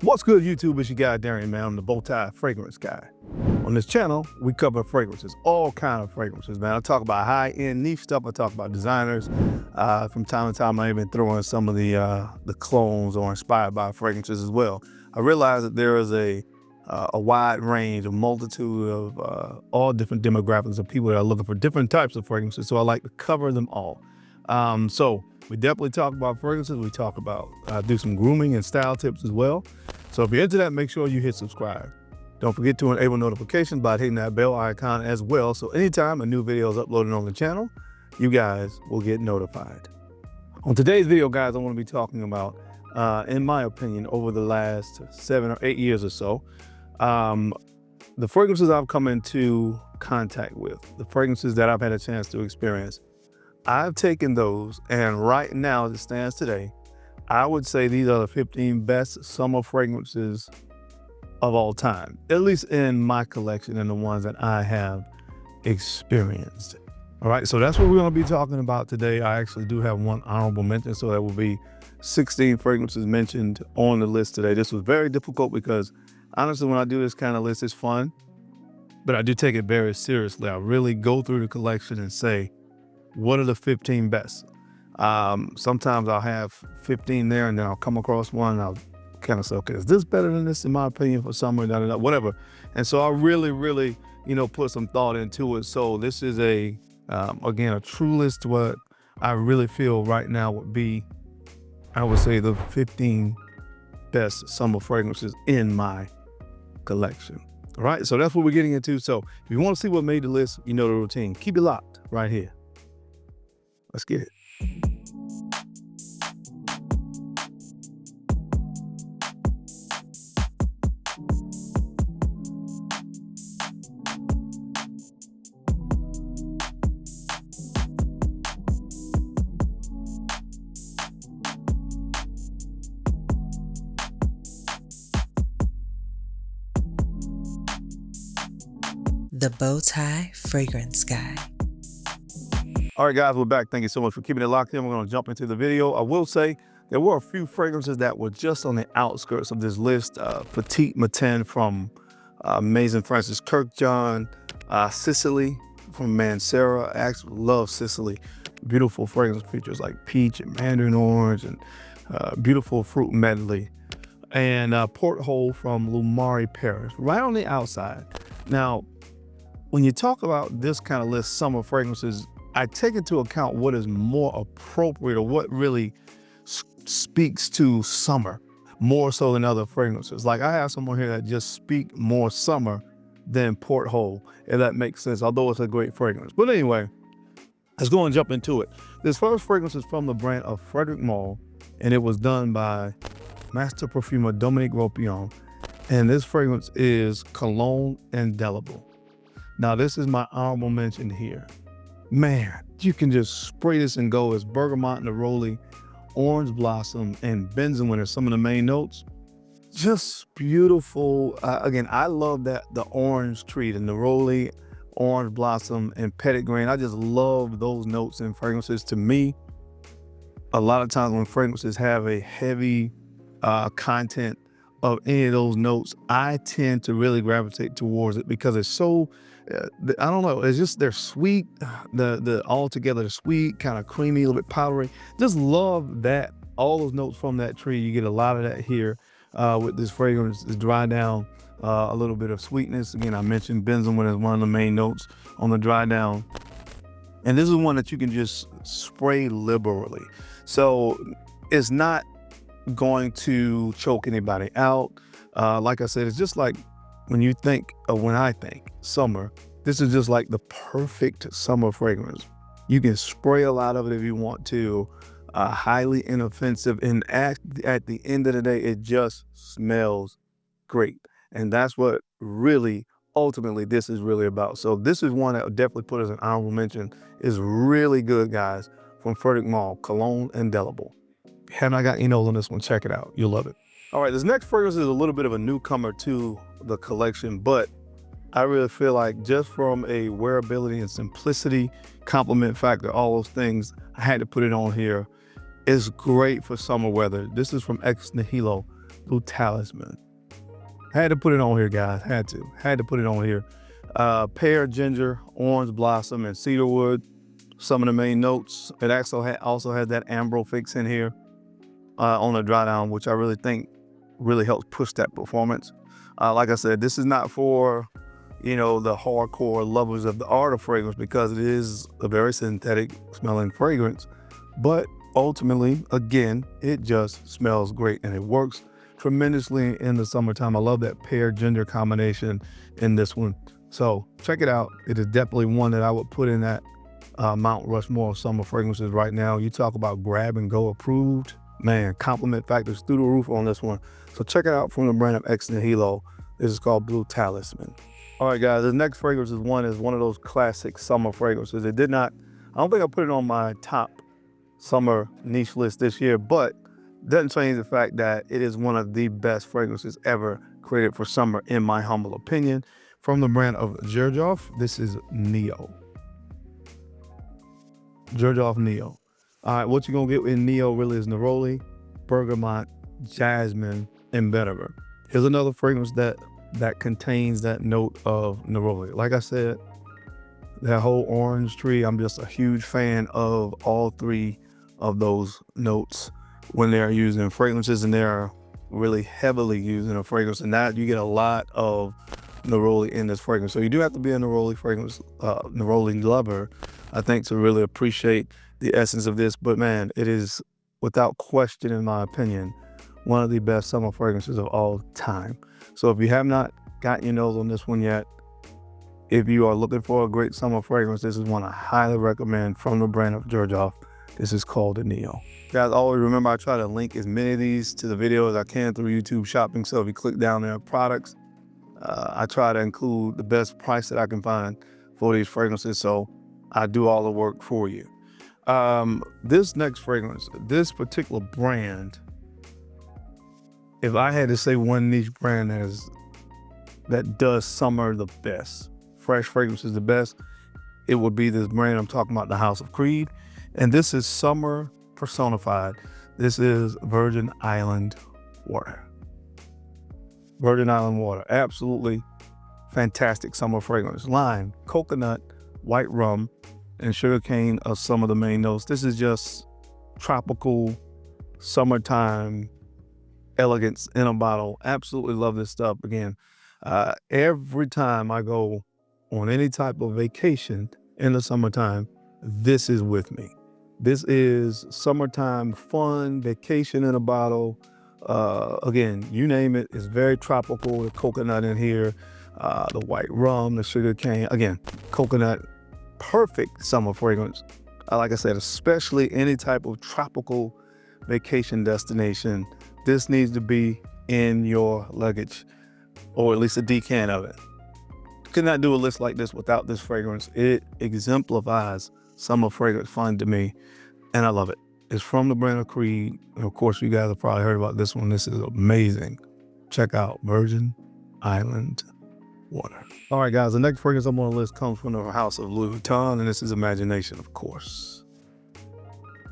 What's good, YouTube? It's your guy, Darian, man. I'm the BowTie fragrance guy. On this channel, we cover fragrances, all kind of fragrances, man. I talk about high-end niche stuff. I talk about designers. From time to time, I even throw in some of the clones or inspired by fragrances as well. I realize that there is a wide range, a multitude of all different demographics of people that are looking for different types of fragrances, so I like to cover them all. So we definitely talk about fragrances. We talk about, do some grooming and style tips as well. So if you're into that, make sure you hit subscribe. Don't forget to enable notifications by hitting that bell icon as well. So anytime a new video is uploaded on the channel, you guys will get notified. On today's video, guys, I want to be talking about, in my opinion, over the last 7 or 8 years or so, the fragrances I've come into contact with, the fragrances that I've had a chance to experience. I've taken those, and right now, as it stands today, I would say these are the 15 best summer fragrances of all time, at least in my collection and the ones that I have experienced. All right, so that's what we're going to be talking about today. I actually do have one honorable mention, so that will be 16 fragrances mentioned on the list today. This was very difficult because honestly, when I do this kind of list, it's fun, but I do take it very seriously. I really go through the collection and say, what are the 15 best? Sometimes I'll have 15 there and then I'll come across one and I'll kind of say, okay, is this better than this in my opinion for summer, whatever. And so I really, put some thought into it. So this is again, a true list to what I really feel right now would be, I would say, the 15 best summer fragrances in my collection. All right, so that's what we're getting into. So if you want to see what made the list, you know the routine. Keep it locked right here. Let's get it. The BowTie Fragrance Guy. All right, guys, we're back. Thank you so much for keeping it locked in. We're going to jump into the video. I will say there were a few fragrances that were just on the outskirts of this list. Petite Matin from Amazing Francis Kirkjohn, Sicily from Mancera. I actually love Sicily. Beautiful fragrance features like peach and mandarin orange and beautiful fruit medley. And Porthole from Lumari Paris, right on the outside. Now, when you talk about this kind of list, summer fragrances, I take into account what is more appropriate or what really speaks to summer more so than other fragrances. Like I have someone here that just speak more summer than Porthole, if that makes sense, although it's a great fragrance. But anyway, let's go and jump into it. This first fragrance is from the brand of Frederic Malle, and it was done by master perfumer Dominique Ropion. And this fragrance is Cologne Indelible. Now, this is my honorable mention here. Man, you can just spray this and go. It's bergamot, neroli, orange blossom, and benzoin are some of the main notes. Just beautiful. Again, I love that the orange tree, the neroli, orange blossom, and petitgrain. I just love those notes in fragrances. To me, a lot of times when fragrances have a heavy content of any of those notes, I tend to really gravitate towards it because it's so, I don't know, it's just, they're sweet, the all together, they're sweet, kind of creamy, a little bit powdery. Just love that, all those notes from that tree. You get a lot of that here with this fragrance. It's dry down, a little bit of sweetness. Again, I mentioned benzoin as one of the main notes on the dry down. And this is one that you can just spray liberally. So it's not going to choke anybody out. Like I said, it's just like when you think, or when I think summer, this is just like the perfect summer fragrance. You can spray a lot of it if you want to, highly inoffensive, and at the end of the day, it just smells great. And that's what really, ultimately, this is really about. So this is one that would definitely put as an honorable mention. Is really good, guys, from Frederic Malle, Cologne Indelible. Haven't I got emails on this one? Check it out. You'll love it. All right, this next fragrance is a little bit of a newcomer to the collection, but I really feel like just from a wearability and simplicity, compliment factor, all those things, I had to put it on here. It's great for summer weather. This is from Ex Nihilo Blue Talisman. Had to put it on here, guys. Had to put it on here. Pear, ginger, orange blossom, and cedarwood. Some of the main notes. It also has that ambro fix in here on the dry down, which I really think really helps push that performance. Like I said, this is not for, you know, the hardcore lovers of the art of fragrance, because it is a very synthetic smelling fragrance. But ultimately, again, it just smells great and it works tremendously in the summertime. I love that pear ginger combination in this one. So check it out. It is definitely one that I would put in that Mount Rushmore of summer fragrances right now. You talk about grab and go approved. Man, compliment factors through the roof on this one. So check it out from the brand of Ex Nihilo. This is called Blue Talisman. All right, guys, the next fragrance is one of those classic summer fragrances. I don't think I put it on my top summer niche list this year, but doesn't change the fact that it is one of the best fragrances ever created for summer, in my humble opinion. From the brand of Xerjoff, this is Neo. Xerjoff Neo. All right, what you're gonna get in Neo really is neroli, bergamot, jasmine, and vetiver. Here's another fragrance that contains that note of neroli. Like I said, that whole orange tree, I'm just a huge fan of all three of those notes when they're used in fragrances, and they're really heavily used in a fragrance. And that you get a lot of neroli in this fragrance. So you do have to be a neroli fragrance, neroli lover, I think, to really appreciate the essence of this. But man, it is without question, in my opinion, one of the best summer fragrances of all time. So if you have not gotten your nose on this one yet, if you are looking for a great summer fragrance, this is one I highly recommend from the brand of Xerjoff. This is called the Neo. Guys, always remember, I try to link as many of these to the video as I can through YouTube Shopping. So if you click down there, products, I try to include the best price that I can find for these fragrances. So I do all the work for you. This next fragrance, this particular brand, if I had to say one niche brand that does summer the best, fresh fragrances the best, it would be this brand I'm talking about, the House of Creed. And this is summer personified. This is Virgin Island water. Virgin Island water, absolutely fantastic summer fragrance. Lime, coconut, white rum, and sugarcane are some of the main notes. This is just tropical summertime elegance in a bottle. Absolutely love this stuff. Again, every time I go on any type of vacation in the summertime, this is with me. This is summertime fun, vacation in a bottle. Again, you name it, it's very tropical. The coconut in here, the white rum, the sugar cane. Again, coconut, perfect summer fragrance. Like I said, especially any type of tropical vacation destination, this needs to be in your luggage, or at least a decant of it. Could not do a list like this without this fragrance. It exemplifies summer fragrance fun to me, and I love it. It's from the brand of Creed. And of course, you guys have probably heard about this one. This is amazing. Check out Virgin Island water. All right, guys, the next fragrance I'm on the list comes from the house of Louis Vuitton, and this is Imagination, of course.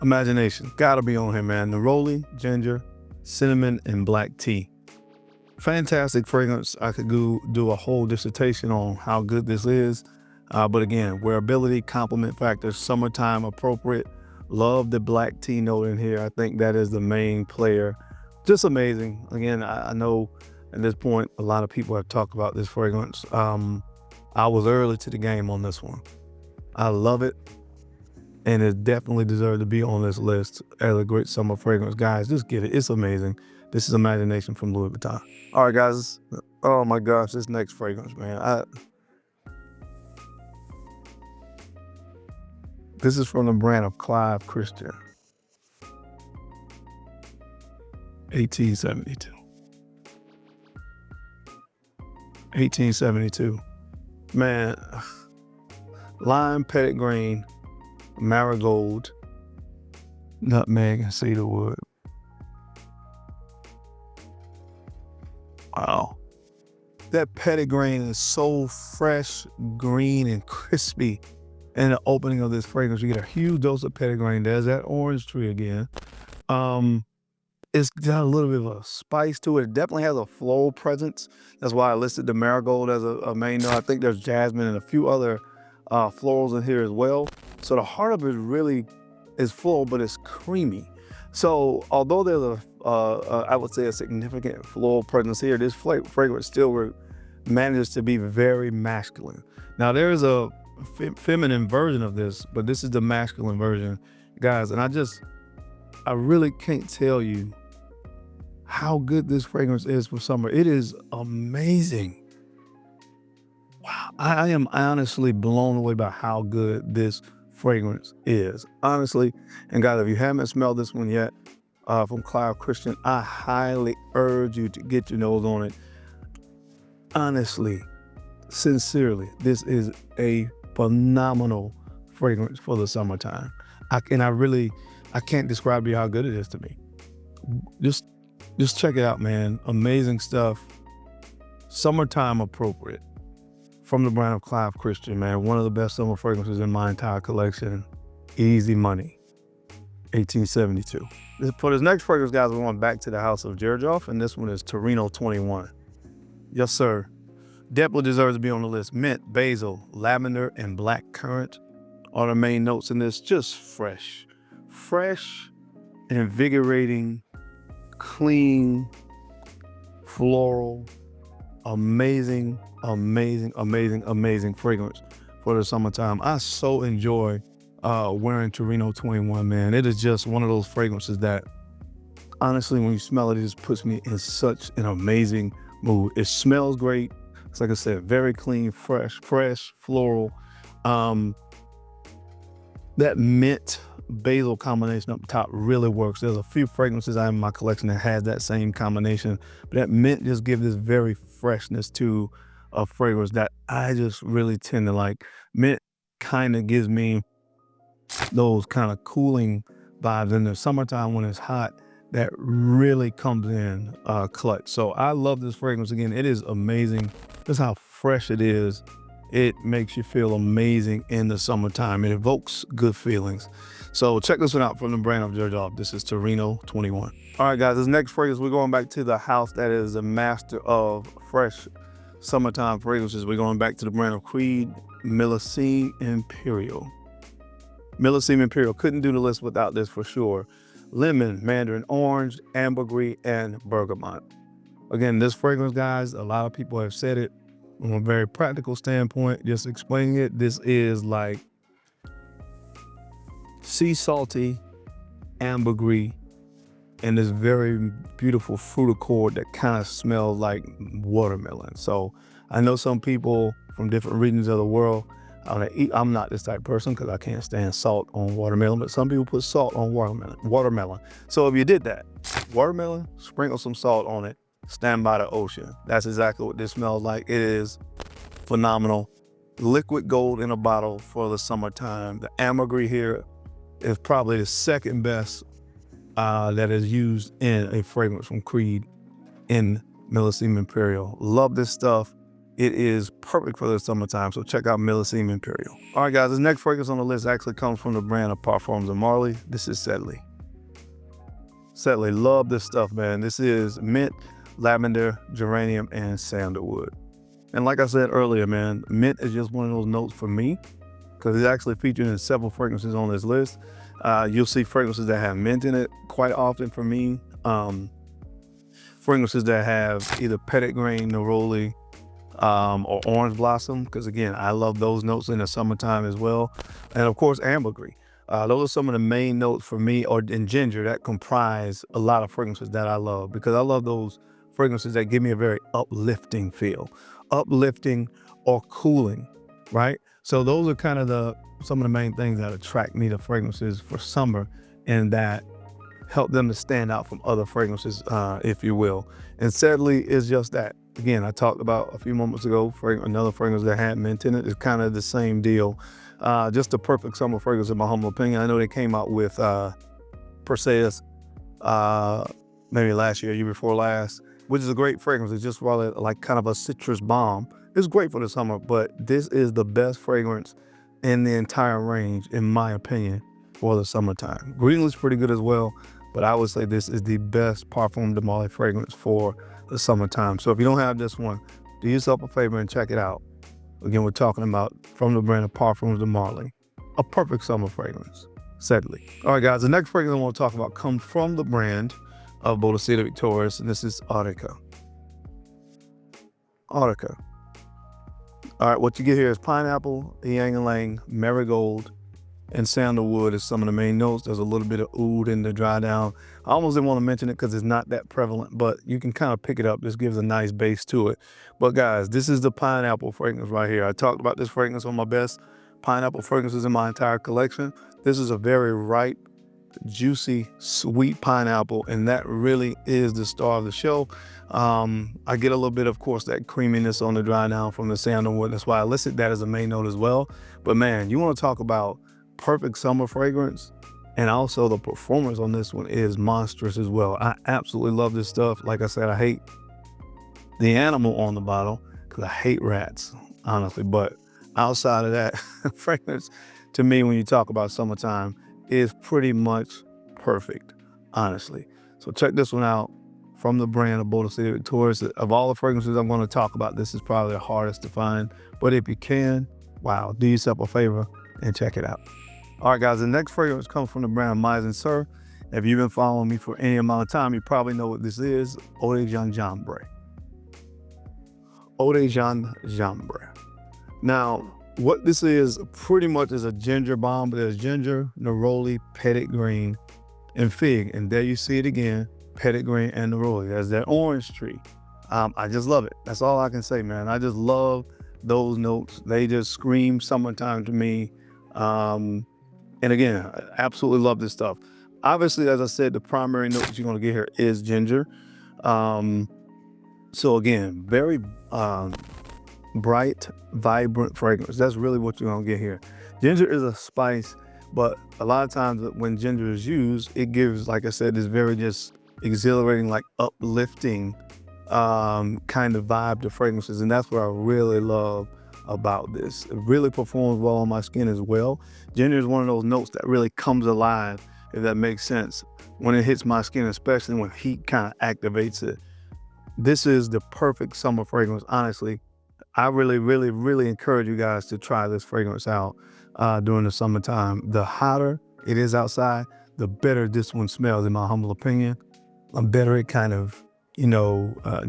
Imagination, gotta be on here, man. Neroli, ginger, cinnamon, and black tea. Fantastic fragrance. I could go do a whole dissertation on how good this is. But again, wearability, compliment factor, summertime appropriate. Love the black tea note in here. I think that is the main player. Just amazing. Again, I know at this point, a lot of people have talked about this fragrance. I was early to the game on this one. I love it, and it definitely deserves to be on this list as a great summer fragrance. Guys, just get it. It's amazing. This is Imagination from Louis Vuitton. All right, guys. Oh my gosh, this next fragrance, man. This is from the brand of Clive Christian. 1872. 1872. Man, lime, petitgrain, marigold, nutmeg, and cedarwood. Wow. That petitgrain is so fresh, green, and crispy. In the opening of this fragrance, you get a huge dose of petitgrain. There's that orange tree again. it's got a little bit of a spice to it. It definitely has a floral presence. That's why I listed the marigold as a main note. I think there's jasmine and a few other florals in here as well. So the heart of it really is floral, but it's creamy. So although there's I would say a significant floral presence here, this fragrance still manages to be very masculine. Now there is a feminine version of this, but this is the masculine version, guys. And I really can't tell you how good this fragrance is for summer. It is amazing. Wow, I am honestly blown away by how good this fragrance is, honestly. And guys, if you haven't smelled this one yet, from Clive Christian, I highly urge you to get your nose on it. Honestly, sincerely, this is a phenomenal fragrance for the summertime. I can't describe to you how good it is to me. Just check it out, man. Amazing stuff. Summertime appropriate. From the brand of Clive Christian, man. One of the best summer fragrances in my entire collection. Easy money. 1872. For this next fragrance, guys, we're going back to the house of Xerjoff, and this one is Torino 21. Yes, sir. Definitely deserves to be on the list. Mint, basil, lavender, and black currant are the main notes in this. Just fresh. Fresh, invigorating, clean, floral, amazing, amazing, amazing, amazing fragrance for the summertime. I so enjoy wearing Torino 21, man. It is just one of those fragrances that, honestly, when you smell it, it just puts me in such an amazing mood. It smells great. It's like I said, very clean, fresh, floral. That mint basil combination up top really works. There's a few fragrances I have in my collection that has that same combination, but that mint just gives this very freshness to a fragrance that I just really tend to like. Mint kind of gives me those kind of cooling vibes in the summertime when it's hot. That really comes in clutch. So I love this fragrance. Again, it is amazing. Just how fresh it is. It makes you feel amazing in the summertime. It evokes good feelings. So check this one out from the brand of Xerjoff. This is Torino 21. All right, guys, this next fragrance, we're going back to the house that is the master of fresh summertime fragrances. We're going back to the brand of Creed, Millésime Impérial. Millésime Impérial, couldn't do the list without this for sure. Lemon, mandarin orange, ambergris, and bergamot. Again, this fragrance, guys, a lot of people have said it from a very practical standpoint, just explaining it. This is like sea salty, ambergris, and this very beautiful fruit accord that kind of smells like watermelon. So I know some people from different regions of the world, I'm not this type of person because I can't stand salt on watermelon, but some people put salt on watermelon. So if you did that, watermelon, sprinkle some salt on it, stand by the ocean. That's exactly what this smells like. It is phenomenal. Liquid gold in a bottle for the summertime. The ambergris here is probably the second best that is used in a fragrance from Creed in Millésime Impérial. Love this stuff. It is perfect for the summertime, so check out Millésime Impérial. All right, guys, this next fragrance on the list actually comes from the brand of Parfums and Marley. This is Sedley. Sedley, love this stuff, man. This is mint, lavender, geranium, and sandalwood. And like I said earlier, man, mint is just one of those notes for me because it's actually featured in several fragrances on this list. You'll see fragrances that have mint in it quite often for me. Fragrances that have either petitgrain, neroli, or orange blossom, because again, I love those notes in the summertime as well. And of course, ambergris. Those are some of the main notes for me, and ginger, that comprise a lot of fragrances that I love, because I love those fragrances that give me a very uplifting feel. Uplifting or cooling, right? So those are kind of some of the main things that attract me to fragrances for summer, and that help them to stand out from other fragrances, if you will. And Sedley is just that. Again, I talked about a few moments ago, another fragrance that had mint in it. It's kind of the same deal. Just the perfect summer fragrance in my humble opinion. I know they came out with Perseus maybe last year before last, which is a great fragrance. It's just rather like kind of a citrus bomb. It's great for the summer, but this is the best fragrance in the entire range, in my opinion, for the summertime. Greenland's pretty good as well, but I would say this is the best Parfum de Marly fragrance for the summertime. So if you don't have this one, do yourself a favor and check it out. Again, we're talking about from the brand of Parfums de Marly, a perfect summer fragrance, Sedley. All right, guys, the next fragrance I want to talk about comes from the brand of Boadicea Victorious, and this is Artica. Artica. All right, what you get here is pineapple, ylang ylang, marigold, and sandalwood is some of the main notes. There's a little bit of oud in the dry down. I almost didn't want to mention it because it's not that prevalent, but you can kind of pick it up. This gives a nice base to it. But guys, this is the pineapple fragrance right here. I talked about this fragrance on my best pineapple fragrances in my entire collection. This is a very ripe, juicy, sweet pineapple, and that really is the star of the show. I get a little bit, of course, that creaminess on the dry down from the sandalwood. That's why I listed that as a main note as well. But man, you want to talk about perfect summer fragrance, and also the performance on this one is monstrous as well. I absolutely love this stuff. Like I said, I hate the animal on the bottle because I hate rats, honestly. But outside of that, fragrance to me, when you talk about summertime, is pretty much perfect, honestly. So check this one out from the brand of Boadicea Victorious. Of all the fragrances I'm going to talk about, this is probably the hardest to find. But if you can, wow, do yourself a favor and check it out. All right, guys, the next fragrance comes from the brand Mizensir. If you've been following me for any amount of time, you probably know what this is, Eau de Gingembre. Eau de Gingembre. Now, what this is pretty much is a ginger bomb, but there's ginger, neroli, petit grain, and fig. And there you see it again, petit grain and neroli. There's that orange tree. I just love it. That's all I can say, man. I just love those notes. They just scream summertime to me. And again, I absolutely love this stuff. Obviously, as I said, the primary note that you're going to get here is ginger. So again, very bright, vibrant fragrance. That's really what you're going to get here. Ginger is a spice, but a lot of times when ginger is used, it gives, like I said, this very just exhilarating, like uplifting kind of vibe to fragrances. And that's what I really love about this. It really performs well on my skin as well. Ginger is one of those notes that really comes alive, if that makes sense, when it hits my skin, especially when heat kind of activates it. This is the perfect summer fragrance, honestly. I really encourage you guys to try this fragrance out during the summertime. The hotter it is outside, the better this one smells, in my humble opinion. The better it kind of,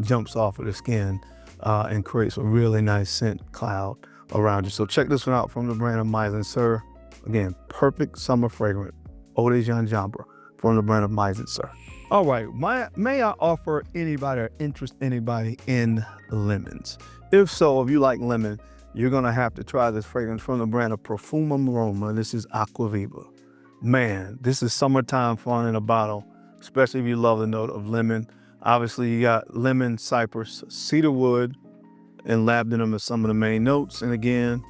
jumps off of the skin and creates a really nice scent cloud around you. So check this one out from the brand of Mizensir. Again, perfect summer fragrance, Eau de Gingembre from the brand of Mizensir. All right, may I offer anybody or interest anybody in lemons? If so, if you like lemon, you're gonna have to try this fragrance from the brand of Profumum Roma. This is Acqua Viva. Man, this is summertime fun in a bottle, especially if you love the note of lemon. Obviously, you got lemon, cypress, cedarwood, and labdanum as some of the main notes. And again,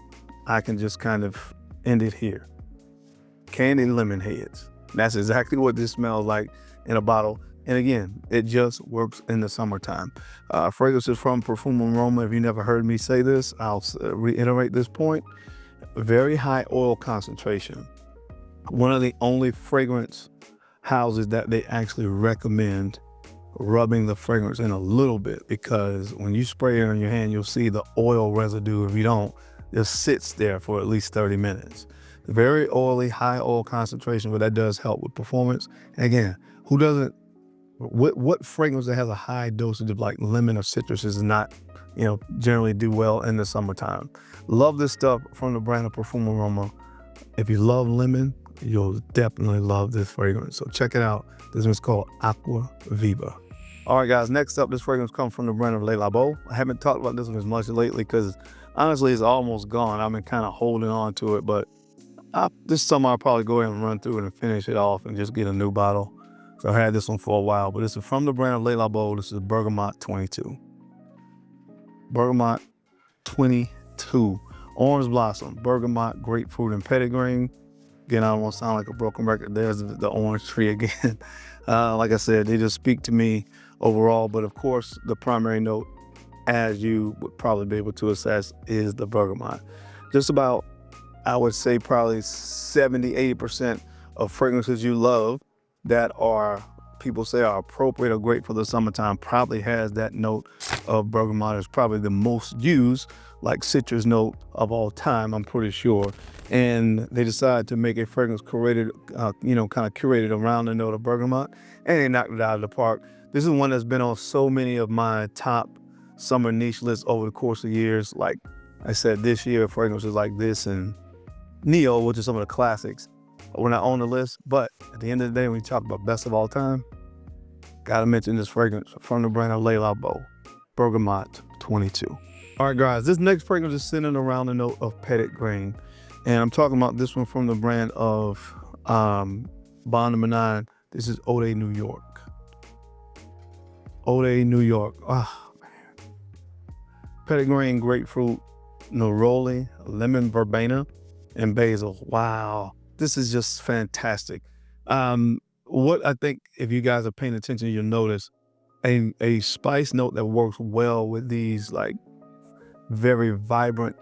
I can just kind of end it here. Candied lemon heads. That's exactly what this smells like in a bottle. And again, it just works in the summertime. Fragrances from Profumum Roma. If you never heard me say this, I'll reiterate this point. Very high oil concentration. One of the only fragrance houses that they actually recommend rubbing the fragrance in a little bit, because when you spray it on your hand, you'll see the oil residue. If you don't, it sits there for at least 30 minutes. Very oily, high oil concentration, but that does help with performance. And again, who doesn't, what fragrance that has a high dosage of like lemon or citrus is not, generally do well in the summertime. Love this stuff from the brand of Profumum Roma. If you love lemon, you'll definitely love this fragrance. So check it out. This one's called Acqua Viva. All right, guys, next up, this fragrance comes from the brand of Le Labo. I haven't talked about this one as much lately because honestly, it's almost gone. I've been kind of holding on to it, but this summer I'll probably go ahead and run through it and finish it off and just get a new bottle. So I had this one for a while, but this is from the brand of Le Labo. This is Bergamote 22. Bergamote 22. Orange blossom, bergamot, grapefruit, and petit grain. Again, I don't want to sound like a broken record. There's the orange tree again. Like I said, they just speak to me overall, but of course, the primary note, as you would probably be able to assess, is the bergamot. Just about, I would say probably 70, 80% of fragrances you love that are, people say are appropriate or great for the summertime, probably has that note of bergamot. It's probably the most used, like citrus note of all time, I'm pretty sure. And they decided to make a fragrance curated, kind of curated around the note of bergamot, and they knocked it out of the park. This is one that's been on so many of my top summer niche lists over the course of years. Like I said, this year, fragrances like this and Neo, which is some of the classics, were not on the list. But at the end of the day, when we talk about best of all time, gotta mention this fragrance from the brand of Labo Bergamote 22. All right, guys, this next fragrance is centered around the note of petit grain. And I'm talking about this one from the brand of Bond number 9. This is Eau de New York. Eau de New York. Oh, man. Petit grain, grapefruit, neroli, lemon verbena, and basil. Wow. This is just fantastic. What I think, if you guys are paying attention, you'll notice a spice note that works well with these like very vibrant,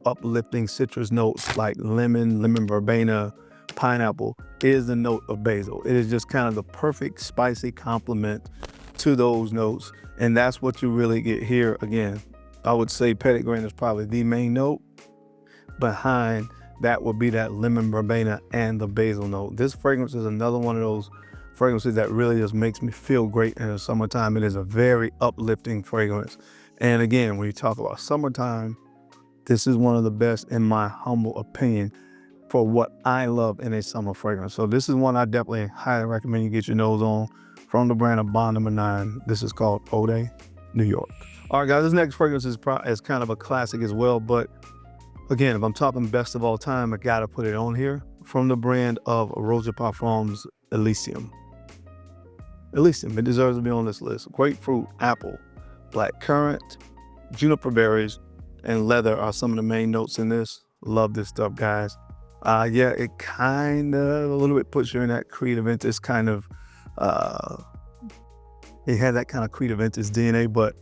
uplifting citrus notes like lemon verbena, pineapple, is the note of basil. It is just kind of the perfect spicy complement to those notes. And that's what you really get here. Again, I would say petit grain is probably the main note. Behind that would be that lemon verbena and the basil note. This fragrance is another one of those fragrances that really just makes me feel great in the summertime. It is a very uplifting fragrance. And again, when you talk about summertime, this is one of the best, in my humble opinion, for what I love in a summer fragrance. So this is one I definitely highly recommend you get your nose on, from the brand of Bond number 9. This is called Eau de New York. All right, guys, this next fragrance is kind of a classic as well. But again, if I'm talking best of all time, I gotta put it on here. From the brand of Roja Parfums, Elysium. Elysium, it deserves to be on this list. Grapefruit, apple, black currant, juniper berries, and leather are some of the main notes in this. Love this stuff, guys. Yeah, it kind of a little bit puts you in that Creed Aventus kind of, it had that kind of Creed Aventus DNA, but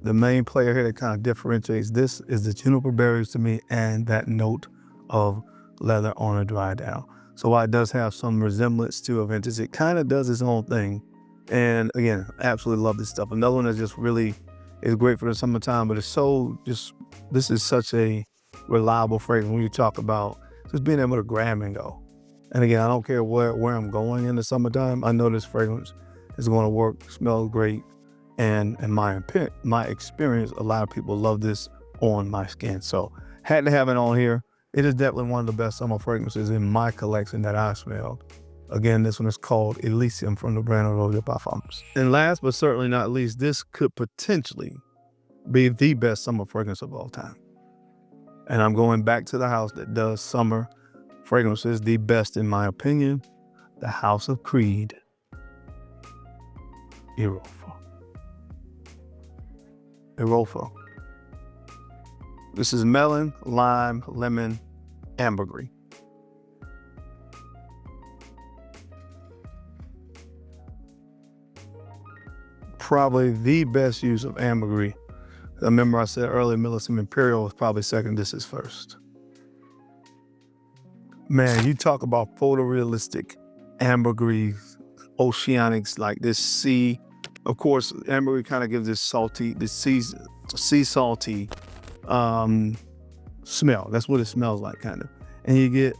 the main player here that kind of differentiates this is the juniper berries to me, and that note of leather on a dry down. So while it does have some resemblance to Aventus, it kind of does its own thing. And again, absolutely love this stuff. Another one that just really is great for the summertime, but it's so this is such a reliable fragrance when you talk about just being able to grab and go. And again, I don't care where I'm going in the summertime, I know this fragrance is going to work, smells great. And in my experience, a lot of people love this on my skin. So had to have it on here. It is definitely one of the best summer fragrances in my collection that I smelled. Again, this one is called Elysium from the brand of Roja Parfums. And last but certainly not least, this could potentially be the best summer fragrance of all time. And I'm going back to the house that does summer fragrances the best, in my opinion, the House of Creed. Erofa. This is melon, lime, lemon, ambergris. Probably the best use of ambergris. I remember I said earlier, Millésime Impérial was probably second. This is first. Man, you talk about photorealistic ambergris, oceanics, like this sea. Of course, ambergris kind of gives this salty, this sea salty smell. That's what it smells like, kind of. And you get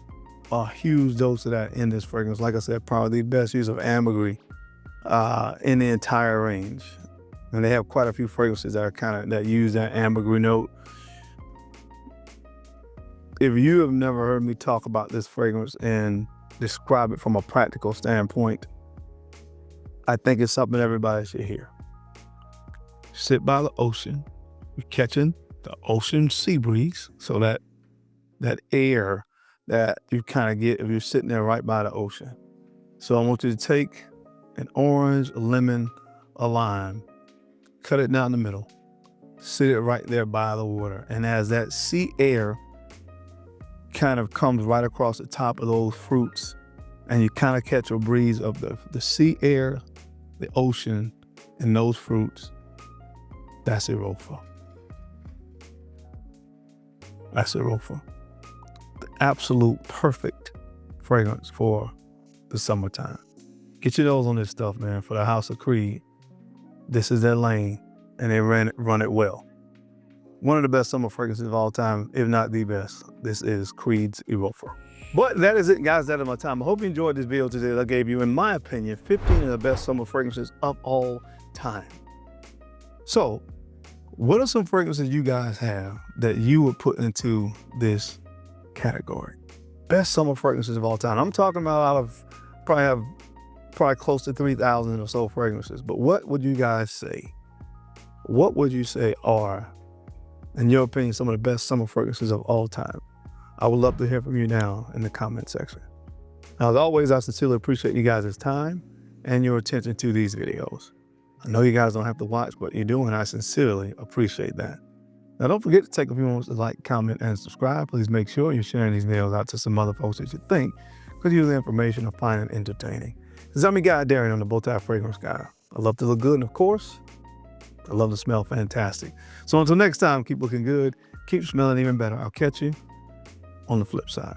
a huge dose of that in this fragrance. Like I said, probably the best use of ambergris in the entire range. And they have quite a few fragrances that are that use that ambergris note. If you have never heard me talk about this fragrance and describe it from a practical standpoint, I think it's something everybody should hear. Sit by the ocean, you're catching the ocean sea breeze, so that air that you kind of get if you're sitting there right by the ocean. So I want you to take an orange, a lemon, a lime, cut it down the middle, sit it right there by the water. And as that sea air kind of comes right across the top of those fruits, and you kind of catch a breeze of the sea air, the ocean, and those fruits, that's Erofa. That's Erofa. The absolute perfect fragrance for the summertime. Get your nose on this stuff, man. For the House of Creed, this is their lane, and they run it well. One of the best summer fragrances of all time, if not the best. This is Creed's Erofa. But that is it, guys. That is my time. I hope you enjoyed this video today. I gave you, in my opinion, 15 of the best summer fragrances of all time. So, what are some fragrances you guys have that you would put into this category? Best summer fragrances of all time. I'm talking about out of probably close to 3,000 or so fragrances. But what would you guys say? What would you say are, in your opinion, some of the best summer fragrances of all time? I would love to hear from you now in the comment section. Now, as always, I sincerely appreciate you guys' time and your attention to these videos. I know you guys don't have to watch what you're doing. I sincerely appreciate that. Now, don't forget to take a few moments to like, comment, and subscribe. Please make sure you're sharing these videos out to some other folks that you think could use the information or find it entertaining. This is my guy, Darren, on the BowTie Fragrance Guy. I love to look good, and of course, I love to smell fantastic. So until next time, keep looking good, keep smelling even better. I'll catch you on the flip side.